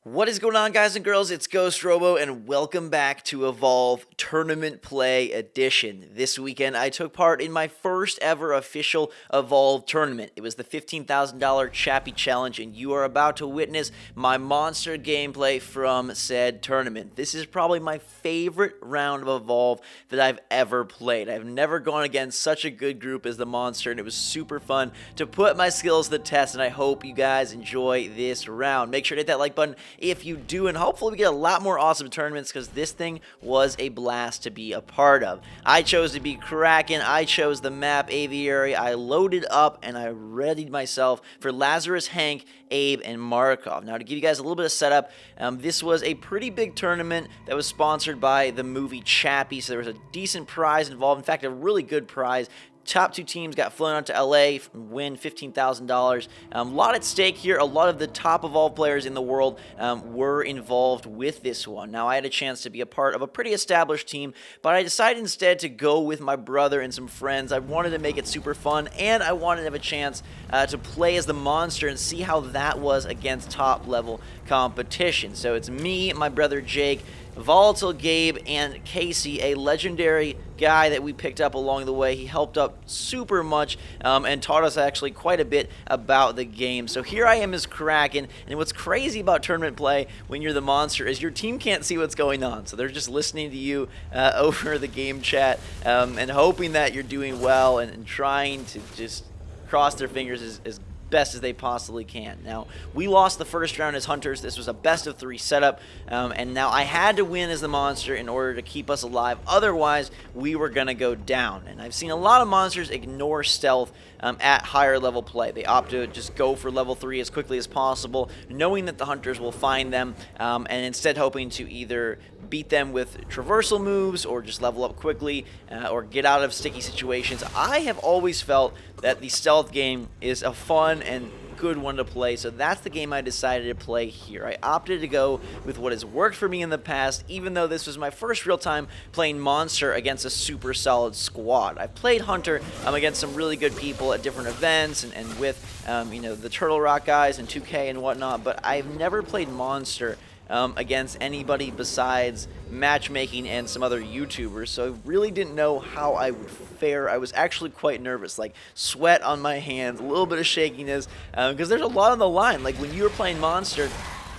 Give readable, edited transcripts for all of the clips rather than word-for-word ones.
What is going on, guys and girls? It's GhostRobo, and welcome back to Evolve Tournament Play Edition. This weekend, I took part in my first ever official Evolve tournament. It was the $15,000 Chappie Challenge, and you are about to witness my monster gameplay from said tournament. This is probably my favorite round of Evolve that I've ever played. I've never gone against such a good group as the monster, and it was super fun to put my skills to the test, and I hope you guys enjoy this round. Make sure to hit that like button if you do, and hopefully we get a lot more awesome tournaments because this thing was a blast to be a part of. I chose to be Kraken. I chose the map Aviary. I loaded up and I readied myself for Lazarus, Hank, Abe, and Markov. Now, to give you guys a little bit of setup, this was a pretty big tournament that was sponsored by the movie Chappie, so there was a decent prize involved. In fact, a really good prize. Top two teams got flown out to LA, win $15,000. A lot at stake here. A lot of the top Evolve players in the world were involved with this one. Now, I had a chance to be a part of a pretty established team, but I decided instead to go with my brother and some friends. I wanted to make it super fun, and I wanted to have a chance to play as the monster and see how that was against top-level competition. So it's me, my brother Jake, Volatile Gabe, and Casey, a legendary guy that we picked up along the way. He helped up super much and taught us actually quite a bit about the game. So here I am as Kraken, and what's crazy about tournament play when you're the monster is your team can't see what's going on. So they're just listening to you over the game chat and hoping that you're doing well and trying to just cross their fingers as best as they possibly can. Now, we lost the first round as Hunters. This was a best-of-3 setup, and now I had to win as the monster in order to keep us alive. Otherwise, we were going to go down. And I've seen a lot of monsters ignore stealth at higher level play. They opt to just go for level 3 as quickly as possible, knowing that the Hunters will find them, and instead hoping to either beat them with traversal moves or just level up quickly or get out of sticky situations. I have always felt that the stealth game is a fun and good one to play, so that's the game I decided to play here. I opted to go with what has worked for me in the past, even though this was my first real time playing Monster against a super solid squad. I've played Hunter against some really good people at different events and with the Turtle Rock guys and 2K and whatnot, but I've never played Monster against anybody besides matchmaking and some other YouTubers, so I really didn't know how I would fare. I was actually quite nervous, like sweat on my hands, a little bit of shakiness, because there's a lot on the line. Like when you were playing Monster,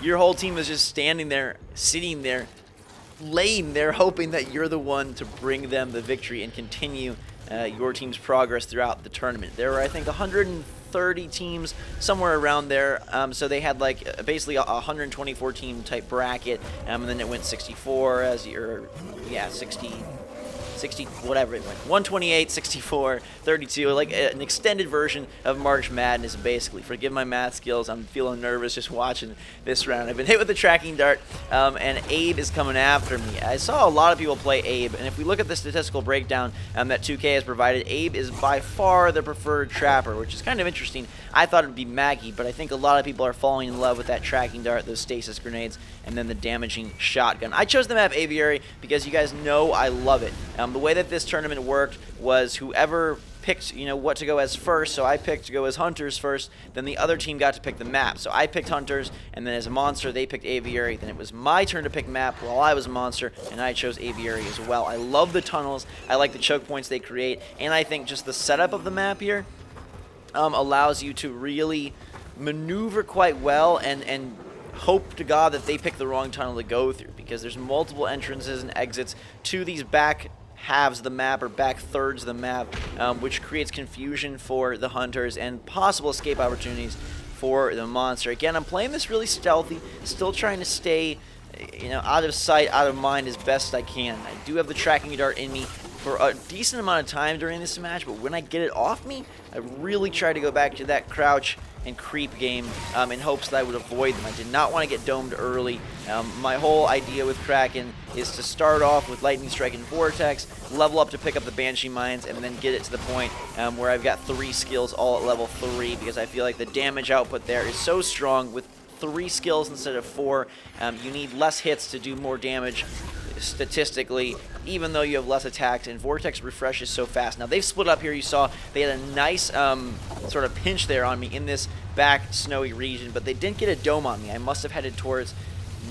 your whole team was just standing there, sitting there, laying there, hoping that you're the one to bring them the victory and continue your team's progress throughout the tournament. There were, I think, 130 teams, somewhere around there, so they had like basically a 124 team type bracket, and then it went 64 60, whatever it went, 128, 64, 32, like an extended version of March Madness, basically. Forgive my math skills, I'm feeling nervous just watching this round. I've been hit with the tracking dart, and Abe is coming after me. I saw a lot of people play Abe, and if we look at the statistical breakdown that 2K has provided, Abe is by far the preferred trapper, which is kind of interesting. I thought it would be Maggie, but I think a lot of people are falling in love with that tracking dart, those stasis grenades, and then the damaging shotgun. I chose the map Aviary because you guys know I love it. The way that this tournament worked was whoever picked, what to go as first, so I picked to go as Hunters first, then the other team got to pick the map. So I picked Hunters, and then as a monster, they picked Aviary. Then it was my turn to pick map while I was a monster, and I chose Aviary as well. I love the tunnels, I like the choke points they create, and I think just the setup of the map here allows you to really maneuver quite well and hope to God that they pick the wrong tunnel to go through, because there's multiple entrances and exits to these back halves of the map or back thirds of the map, which creates confusion for the Hunters and possible escape opportunities for the monster. Again, I'm playing this really stealthy, still trying to stay out of sight, out of mind as best I can. I do have the tracking dart in me for a decent amount of time during this match, but when I get it off me, I really try to go back to that crouch and creep game in hopes that I would avoid them. I did not want to get domed early. My whole idea with Kraken is to start off with Lightning Strike and Vortex, level up to pick up the Banshee Mines, and then get it to the point where I've got 3 skills all at level 3, because I feel like the damage output there is so strong. With 3 skills instead of 4, you need less hits to do more damage statistically, even though you have less attacks, and Vortex refreshes so fast. Now, they've split up here. You saw they had a nice sort of pinch there on me in this back snowy region, but they didn't get a dome on me. I must have headed towards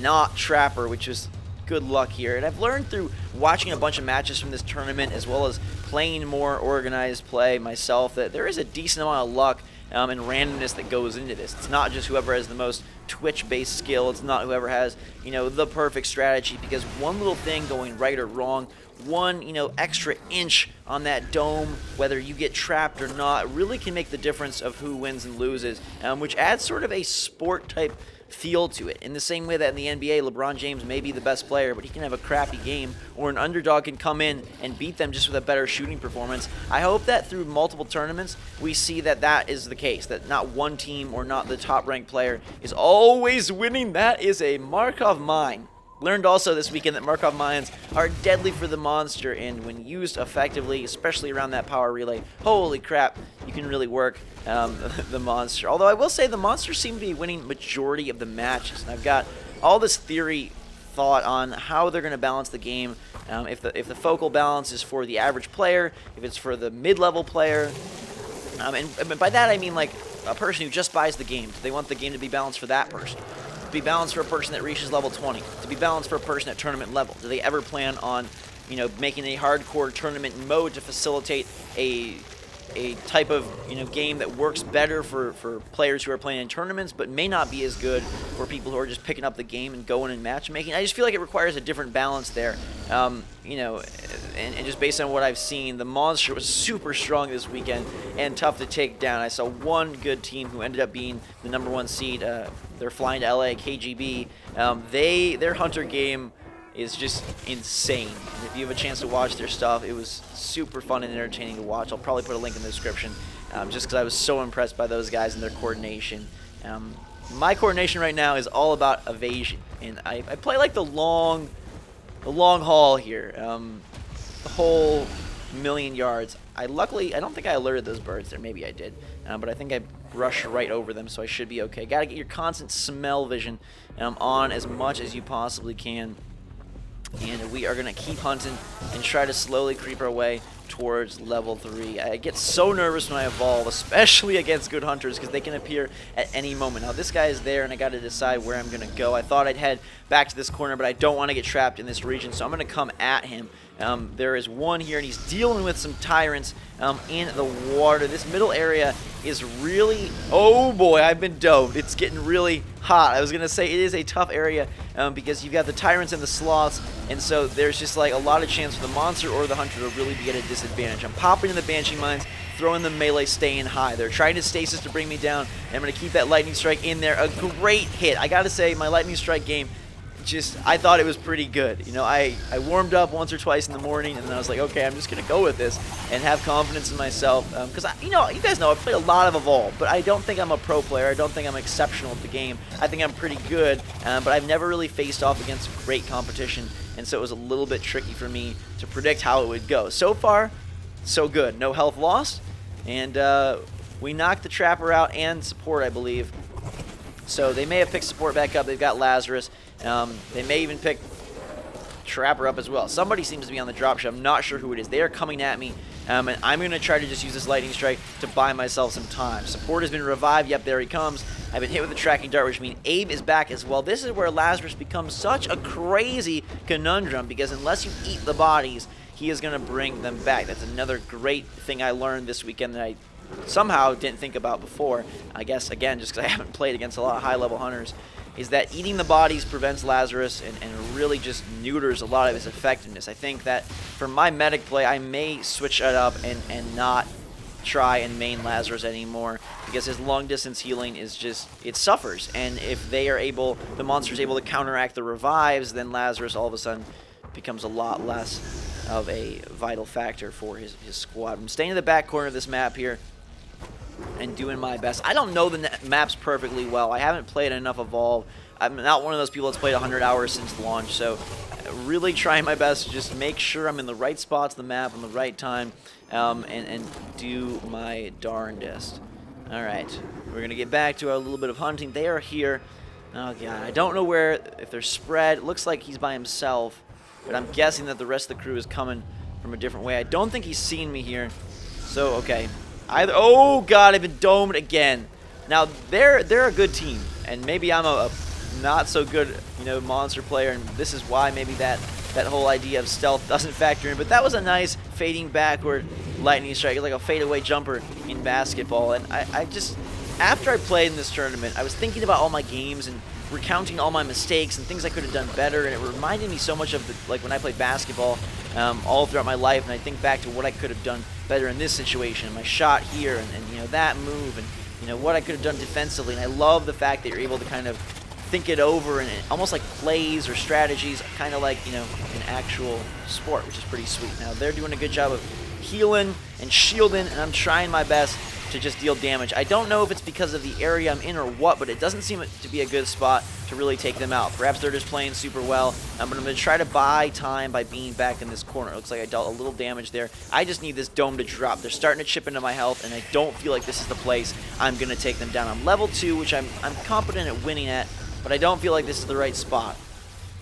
not Trapper, which is good luck here. And I've learned through watching a bunch of matches from this tournament, as well as playing more organized play myself, that there is a decent amount of luck and randomness that goes into this. It's not just whoever has the most Twitch-based skill. It's not whoever has, the perfect strategy, because one little thing going right or wrong, one, extra inch on that dome, whether you get trapped or not, really can make the difference of who wins and loses, which adds sort of a sport-type feel to it. In the same way that in the NBA, LeBron James may be the best player, but he can have a crappy game, or an underdog can come in and beat them just with a better shooting performance. I hope that through multiple tournaments, we see that that is the case, that not one team or not the top-ranked player is always winning. That is a Markov mine. Learned also this weekend that Markov mines are deadly for the monster, and when used effectively, especially around that power relay, holy crap, you can really work the monster. Although I will say the monsters seem to be winning majority of the matches, and I've got all this theory thought on how they're going to balance the game. If the focal balance is for the average player, if it's for the mid-level player, and by that I mean like a person who just buys the game. Do they want the game to be balanced for that person? To be balanced for a person that reaches level 20, to be balanced for a person at tournament level? Do they ever plan on, making a hardcore tournament mode to facilitate a type of, game that works better for players who are playing in tournaments, but may not be as good for people who are just picking up the game and going in matchmaking? I just feel like it requires a different balance there. And just based on what I've seen, the monster was super strong this weekend and tough to take down. I saw one good team who ended up being the #1 seed. They're flying to LA, KGB. Their Hunter game is just insane. And if you have a chance to watch their stuff, it was super fun and entertaining to watch. I'll probably put a link in the description, just because I was so impressed by those guys and their coordination. My coordination right now is all about evasion, and I play like the long haul here, the whole million yards. I don't think I alerted those birds there. Maybe I did, but I think I brushed right over them, so I should be okay. Got to get your constant smell vision on as much as you possibly can. And we are going to keep hunting and try to slowly creep our way towards level 3. I get so nervous when I evolve, especially against good hunters, because they can appear at any moment. Now this guy is there, and I got to decide where I'm going to go. I thought I'd head back to this corner, but I don't want to get trapped in this region, so I'm going to come at him. There is one here, and he's dealing with some tyrants in the water. This middle area is really, oh boy, I've been doped. It's getting really hot. I was going to say it is a tough area because you've got the tyrants and the sloths, and so there's just like a lot of chance for the monster or the hunter to really be at a disadvantage. I'm popping in the banshee mines, throwing the melee, staying high. They're trying to stasis to bring me down, and I'm going to keep that lightning strike in there. A great hit. I got to say, my lightning strike game, I thought it was pretty good. I warmed up once or twice in the morning, and then I was like, okay, I'm just going to go with this and have confidence in myself. Because, you guys know, I've played a lot of Evolve, but I don't think I'm a pro player. I don't think I'm exceptional at the game. I think I'm pretty good, but I've never really faced off against great competition, and so it was a little bit tricky for me to predict how it would go. So far, so good. No health lost, and we knocked the Trapper out and support, I believe. So they may have picked support back up. They've got Lazarus. They may even pick Trapper up as well. Somebody seems to be on the dropship. I'm not sure who it is. They are coming at me, and I'm going to try to just use this lightning strike to buy myself some time. Support has been revived. Yep, there he comes. I've been hit with the tracking dart, which means Abe is back as well. This is where Lazarus becomes such a crazy conundrum, because unless you eat the bodies, he is going to bring them back. That's another great thing I learned this weekend that I somehow didn't think about before. I guess, again, just because I haven't played against a lot of high-level hunters, is that eating the bodies prevents Lazarus and really just neuters a lot of his effectiveness. I think that for my medic play, I may switch it up and not try and main Lazarus anymore, because his long distance healing is just, it suffers. And if they are able, the monster is able to counteract the revives, then Lazarus all of a sudden becomes a lot less of a vital factor for his squad. I'm staying in the back corner of this map here and doing my best. I don't know the maps perfectly well. I haven't played enough Evolve. I'm not one of those people that's played 100 hours since launch, so really trying my best to just make sure I'm in the right spots of the map on the right time, and do my darndest. Alright, we're going to get back to our little bit of hunting. They are here. Oh god, I don't know where, if they're spread. It looks like he's by himself, but I'm guessing that the rest of the crew is coming from a different way. I don't think he's seen me here, so okay. Oh god, I've been domed again. Now they're a good team, and maybe I'm a not so good, monster player, and this is why maybe that whole idea of stealth doesn't factor in. But that was a nice fading backward lightning strike, like a fadeaway jumper in basketball. And I just, after I played in this tournament, I was thinking about all my games and recounting all my mistakes and things I could have done better, and it reminded me so much of like when I played basketball all throughout my life, and I think back to what I could have done better in this situation, my shot here, and that move, and what I could have done defensively. And I love the fact that you're able to kind of think it over and almost like plays or strategies, kind of like an actual sport, which is pretty sweet. Now they're doing a good job of healing and shielding, and I'm trying my best to just deal damage. I don't know if it's because of the area I'm in or what, but it doesn't seem to be a good spot to really take them out. Perhaps they're just playing super well. I'm going to try to buy time by being back in this corner. It looks like I dealt a little damage there. I just need this dome to drop. They're starting to chip into my health, and I don't feel like this is the place I'm going to take them down. I'm level 2, which I'm competent at winning at, but I don't feel like this is the right spot.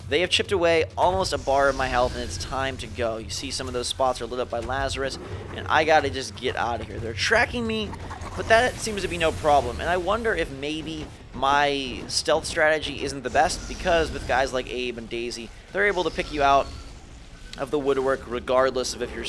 They have chipped away almost a bar of my health, and it's time to go. You see some of those spots are lit up by Lazarus, and I gotta just get out of here. They're tracking me, but that seems to be no problem. And I wonder if maybe my stealth strategy isn't the best, because with guys like Abe and Daisy, they're able to pick you out of the woodwork regardless of if you're,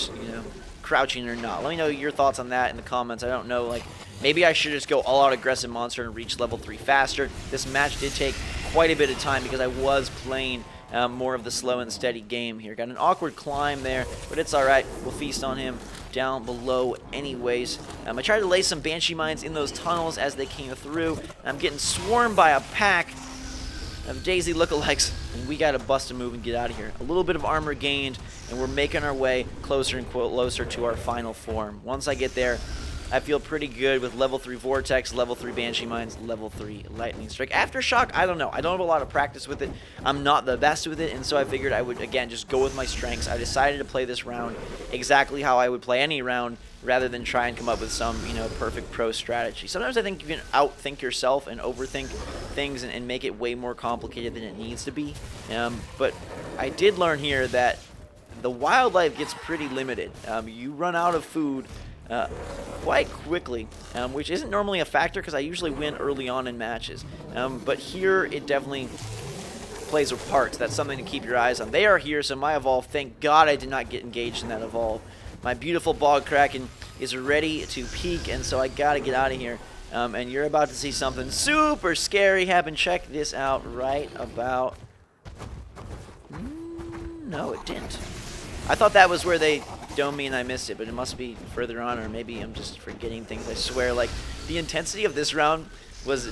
crouching or not. Let me know your thoughts on that in the comments. I don't know, maybe I should just go all-out aggressive monster and reach level 3 faster. This match did take quite a bit of time because I was playing more of the slow and steady game here. Got an awkward climb there, but it's alright. We'll feast on him down below anyways. I tried to lay some Banshee Mines in those tunnels as they came through, and I'm getting swarmed by a pack of Daisy lookalikes, and we gotta bust a move and get out of here. A little bit of armor gained, and we're making our way closer and closer to our final form. Once I get there, I feel pretty good with level 3 Vortex, level 3 Banshee Mines, level 3 Lightning Strike. Aftershock, I don't know. I don't have a lot of practice with it. I'm not the best with it, and so I figured I would, again, just go with my strengths. I decided to play this round exactly how I would play any round rather than try and come up with some, perfect pro strategy. Sometimes I think you can outthink yourself and overthink things and make it way more complicated than it needs to be. But I did learn here that the wildlife gets pretty limited. You run out of food quite quickly, which isn't normally a factor because I usually win early on in matches. But here it definitely plays a part. So that's something to keep your eyes on. They are here, so my evolve, thank God I did not get engaged in that evolve. My beautiful Bog Kraken is ready to peak, and so I gotta get out of here. And you're about to see something super scary happen. Check this out right about... No, it didn't. I thought that was where they domed me and I missed it, but it must be further on, or maybe I'm just forgetting things. I swear, the intensity of this round was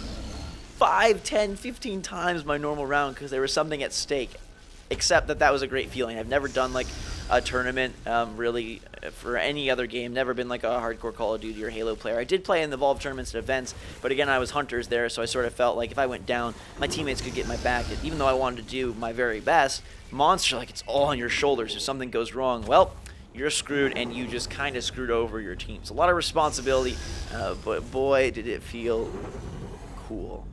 5, 10, 15 times my normal round because there was something at stake. Except that was a great feeling. I've never done a tournament really for any other game. Never been a hardcore Call of Duty or Halo player. I did play in the Evolve tournaments and events, but again, I was Hunters there, so I sort of felt like if I went down, my teammates could get my back. And even though I wanted to do my very best, Monster, it's all on your shoulders. If something goes wrong, well, you're screwed, and you just kind of screwed over your team. It's a lot of responsibility, but boy, did it feel cool.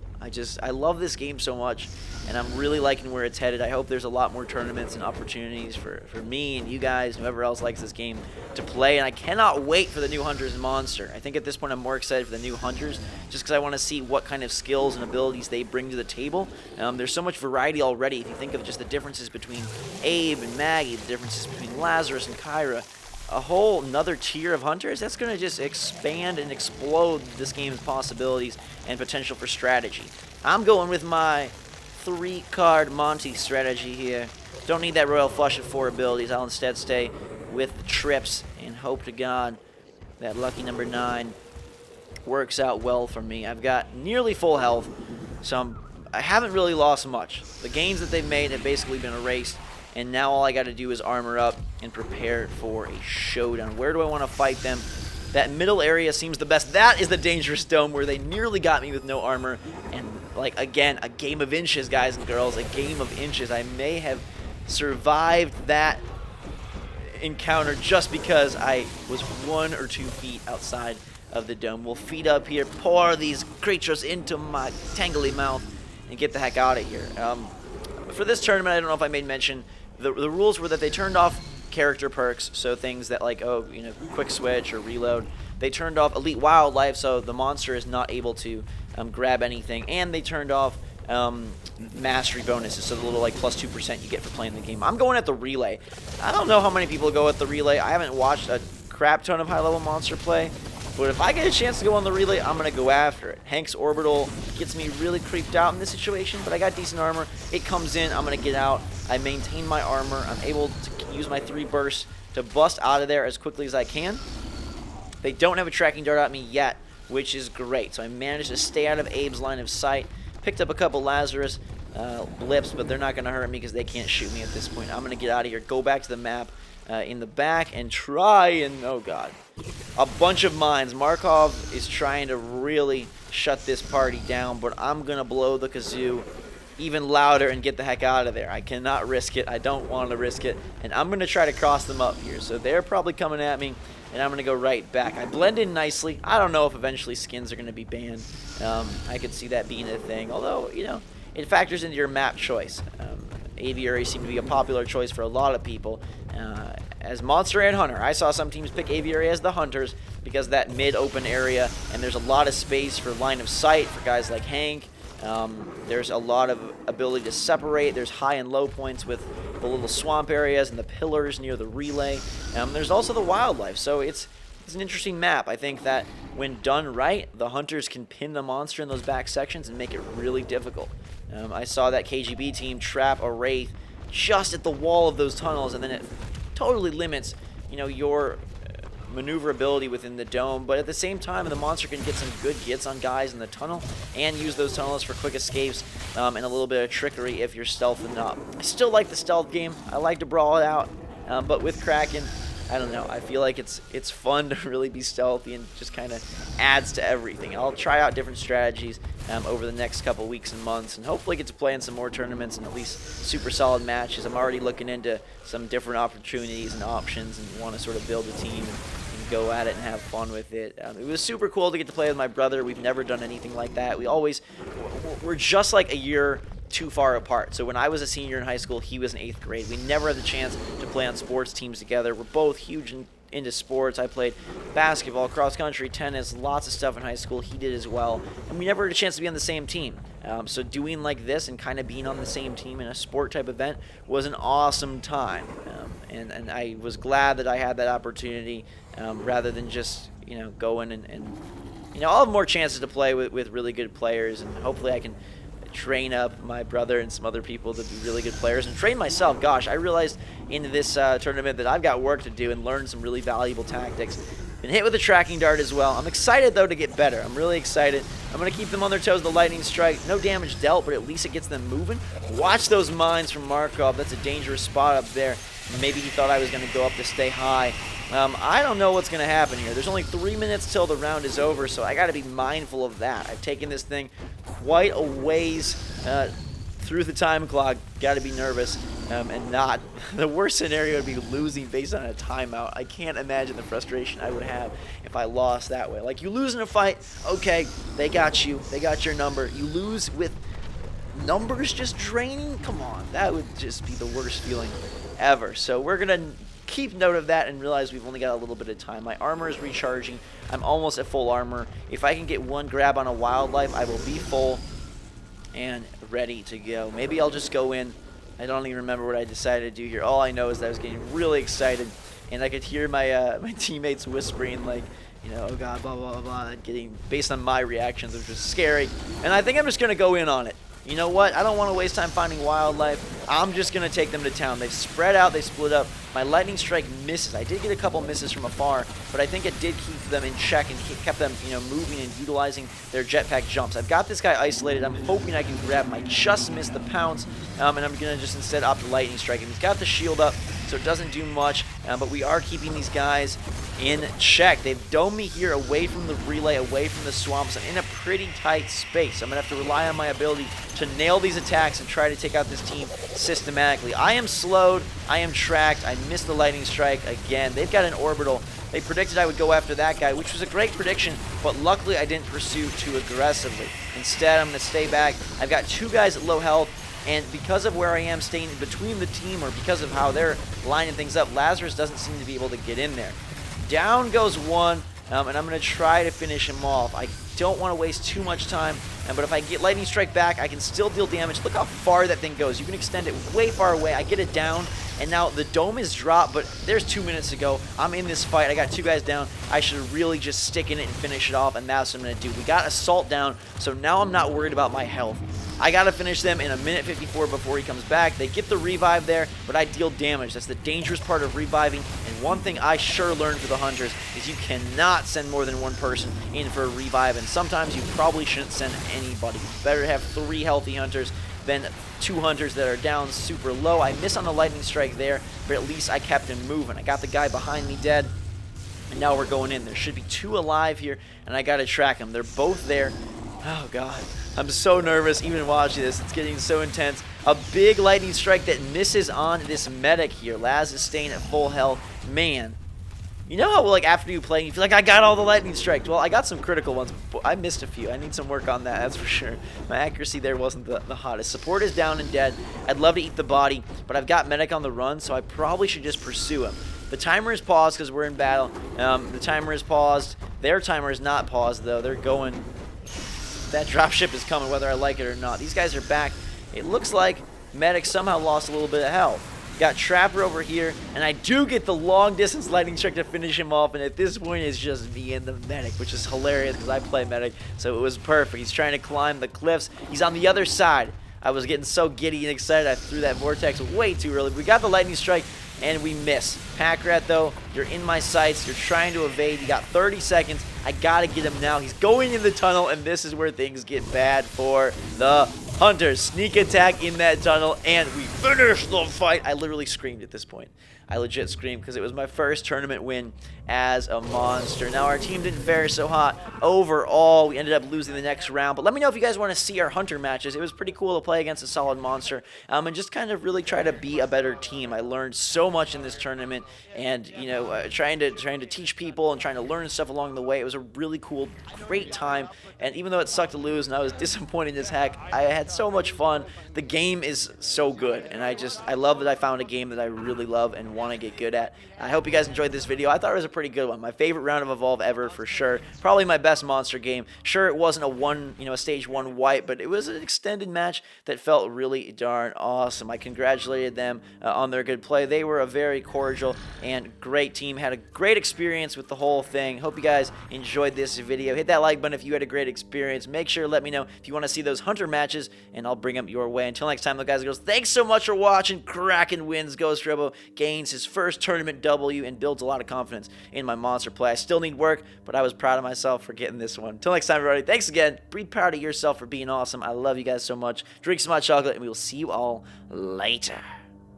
I love this game so much, and I'm really liking where it's headed. I hope there's a lot more tournaments and opportunities for me and you guys, whoever else likes this game, to play, and I cannot wait for the new Hunters and Monster. I think at this point I'm more excited for the new Hunters, just because I want to see what kind of skills and abilities they bring to the table. There's so much variety already. If you think of just the differences between Abe and Maggie, the differences between Lazarus and Kyra, a whole another tier of Hunters, that's going to just expand and explode this game's possibilities and potential for strategy. I'm going with my 3-card Monty strategy here. Don't need that Royal Flush of 4 abilities. I'll instead stay with the trips and hope to God that lucky number 9 works out well for me. I've got nearly full health, so I haven't really lost much. The gains that they've made have basically been erased, and now all I got to do is armor up and prepare for a showdown. Where do I want to fight them? That middle area seems the best. That is the dangerous dome where they nearly got me with no armor. And, again, a game of inches, guys and girls. A game of inches. I may have survived that encounter just because I was 1 or 2 feet outside of the dome. We'll feed up here, pour these creatures into my tangly mouth, and get the heck out of here. For this tournament, I don't know if I made mention, the rules were that they turned off character perks, so things that quick switch or reload. They turned off elite wildlife, so the monster is not able to grab anything, and they turned off mastery bonuses, so the little like plus 2% you get for playing the game. I'm going at the relay. I don't know how many people go at the relay. I haven't watched a crap ton of high-level monster play, but if I get a chance to go on the relay, I'm going to go after it. Hank's orbital gets me really creeped out in this situation, but I got decent armor. It comes in, I'm going to get out. I maintain my armor. I'm able to use my 3 bursts to bust out of there as quickly as I can. They don't have a tracking dart at me yet, which is great. So I managed to stay out of Abe's line of sight. Picked up a couple Lazarus blips, but they're not going to hurt me because they can't shoot me at this point. I'm going to get out of here, go back to the map in the back, and try and, oh god, a bunch of mines. Markov is trying to really shut this party down, but I'm going to blow the kazoo even louder and get the heck out of there. I cannot risk it. I don't want to risk it, and I'm going to try to cross them up here. So they're probably coming at me, and I'm going to go right back. I blend in nicely. I don't know if eventually skins are going to be banned. I could see that being a thing, although, you know, it factors into your map choice. Aviary seemed to be a popular choice for a lot of people. As Monster and Hunter, I saw some teams pick Aviary as the Hunters because of that mid-open area, and there's a lot of space for line of sight for guys like Hank. There's a lot of ability to separate. There's high and low points with the little swamp areas and the pillars near the relay. There's also the wildlife, so it's an interesting map. I think that when done right, the Hunters can pin the monster in those back sections and make it really difficult. I saw that KGB team trap a Wraith just at the wall of those tunnels, and then it totally limits, you know, your maneuverability within the dome, but at the same time the monster can get some good hits on guys in the tunnel and use those tunnels for quick escapes and a little bit of trickery if you're stealthing up. I still like the stealth game. I like to brawl it out, but with Kraken, I don't know, I feel like it's fun to really be stealthy and just kind of adds to everything. I'll try out different strategies over the next couple weeks and months, and hopefully get to play in some more tournaments and at least super solid matches. I'm already looking into some different opportunities and options and want to sort of build a team and go at it and have fun with it. It was super cool to get to play with my brother. We've never done anything like that. We're just like a year too far apart. So when I was a senior in high school, he was in 8th grade. We never had the chance to play on sports teams together. We're both huge into sports. I played basketball, cross country, tennis, lots of stuff in high school. He did as well. And we never had a chance to be on the same team. So doing like this and kind of being on the same team in a sport type event was an awesome time. And I was glad that I had that opportunity rather than just, you know, going and you know, I'll have more chances to play with really good players, and hopefully I can train up my brother and some other people to be really good players and train myself. Gosh, I realized in this tournament that I've got work to do and learn some really valuable tactics. Been hit with a tracking dart as well. I'm excited, though, to get better. I'm really excited. I'm going to keep them on their toes. The lightning strike, no damage dealt, but at least it gets them moving. Watch those mines from Markov. That's a dangerous spot up there. Maybe he thought I was going to go up to stay high. I don't know what's going to happen here. There's only 3 minutes till the round is over, so I got to be mindful of that. I've taken this thing quite a ways through the time clock. Got to be nervous and not. The worst scenario would be losing based on a timeout. I can't imagine the frustration I would have if I lost that way. Like, you lose in a fight, okay, they got you. They got your number. You lose with numbers just draining? Come on, that would just be the worst feeling ever. So we're going to keep note of that and realize we've only got a little bit of time. My armor is recharging. I'm almost at full armor. If I can get one grab on a wildlife, I will be full and ready to go. Maybe I'll just go in. I don't even remember what I decided to do here. All I know is that I was getting really excited, and I could hear my my teammates whispering, like, you know, oh god, blah, blah, blah, blah, getting, based on my reactions, which was scary. And I think I'm just going to go in on it. You know what? I don't want to waste time finding wildlife. I'm just going to take them to town. They've spread out. They split up. My lightning strike misses. I did get a couple misses from afar, but I think it did keep them in check and kept them, you know, moving and utilizing their jetpack jumps. I've got this guy isolated. I'm hoping I can grab him. I just missed the pounce, and I'm going to just instead opt the lightning strike. And he's got the shield up, so it doesn't do much, but we are keeping these guys in check. They've domed me here away from the relay, away from the swamps. I'm in a pretty tight space. I'm going to have to rely on my ability to nail these attacks and try to take out this team systematically. I am slowed. I am tracked. I missed the lightning strike again. They've got an orbital. They predicted I would go after that guy, which was a great prediction, but luckily I didn't pursue too aggressively. Instead, I'm going to stay back. I've got 2 guys at low health, and because of where I am staying between the team, or because of how they're lining things up, Lazarus doesn't seem to be able to get in there. Down goes one. and I'm going to try to finish him off. I don't want to waste too much time, but if I get Lightning Strike back, I can still deal damage. Look how far that thing goes. You can extend it way far away. I get it down, and now the dome is dropped, but there's 2 minutes to go. I'm in this fight. I got 2 guys down. I should really just stick in it and finish it off, and that's what I'm going to do. We got Assault down, so now I'm not worried about my health. I got to finish them in a minute 54 before he comes back. They get the revive there, but I deal damage. That's the dangerous part of reviving, and one thing I sure learned for the Hunters is you cannot send more than 1 person in for a revive, and sometimes you probably shouldn't send anybody. Better to have 3 healthy Hunters than 2 Hunters that are down super low. I miss on the Lightning Strike there, but at least I kept him moving. I got the guy behind me dead, and now we're going in. There should be 2 alive here, and I got to track them. They're both there. Oh, God. I'm so nervous even watching this. It's getting so intense. A big Lightning Strike that misses on this medic here. Laz is staying at full health. Man. You know how, like, after you play, you feel like, I got all the Lightning Strikes. Well, I got some critical ones, but I missed a few. I need some work on that, that's for sure. My accuracy there wasn't the hottest. Support is down and dead. I'd love to eat the body, but I've got medic on the run, so I probably should just pursue him. The timer is paused because we're in battle. The timer is paused. Their timer is not paused, though. They're going... That dropship is coming whether I like it or not. These guys are back. It looks like medic somehow lost a little bit of health. Got Trapper over here, and I do get the long distance Lightning Strike to finish him off, and at this point it's just me and the medic, which is hilarious because I play medic, so it was perfect. He's trying to climb the cliffs. He's on the other side. I was getting so giddy and excited I threw that vortex way too early. We got the Lightning Strike, and we miss. Pack Rat, though, you're in my sights. You're trying to evade. You got 30 seconds. I gotta get him now. He's going in the tunnel, and this is where things get bad for the Hunters. Sneak attack in that tunnel, and we finish the fight. I literally screamed at this point. I legit screamed because it was my first tournament win as a monster. Now, our team didn't fare so hot. Overall, we ended up losing the next round. But let me know if you guys want to see our Hunter matches. It was pretty cool to play against a solid monster and just kind of really try to be a better team. I learned so much in this tournament, and, you know, trying to teach people and trying to learn stuff along the way. It was a really cool, great time. And even though it sucked to lose and I was disappointed as heck, I had so much fun. The game is so good, and I love that I found a game that I really love and want to get good at. I hope you guys enjoyed this video. I thought it was a pretty good one. My favorite round of Evolve ever for sure. Probably my best monster game. Sure, it wasn't a stage 1 wipe, but it was an extended match that felt really darn awesome. I congratulated them on their good play. They were a very cordial and great team. Had a great experience with the whole thing. Hope you guys enjoyed this video. Hit that like button if you had a great experience. Make sure to let me know if you want to see those Hunter matches, and I'll bring them your way. Until next time, though, guys and girls, thanks so much for watching. Kraken wins. GhostRobo gains his first tournament W and builds a lot of confidence in my monster play. I still need work, but I was proud of myself for getting this one. Until next time, everybody, thanks again. Be proud of yourself for being awesome. I love you guys so much. Drink some hot chocolate, and we will see you all later.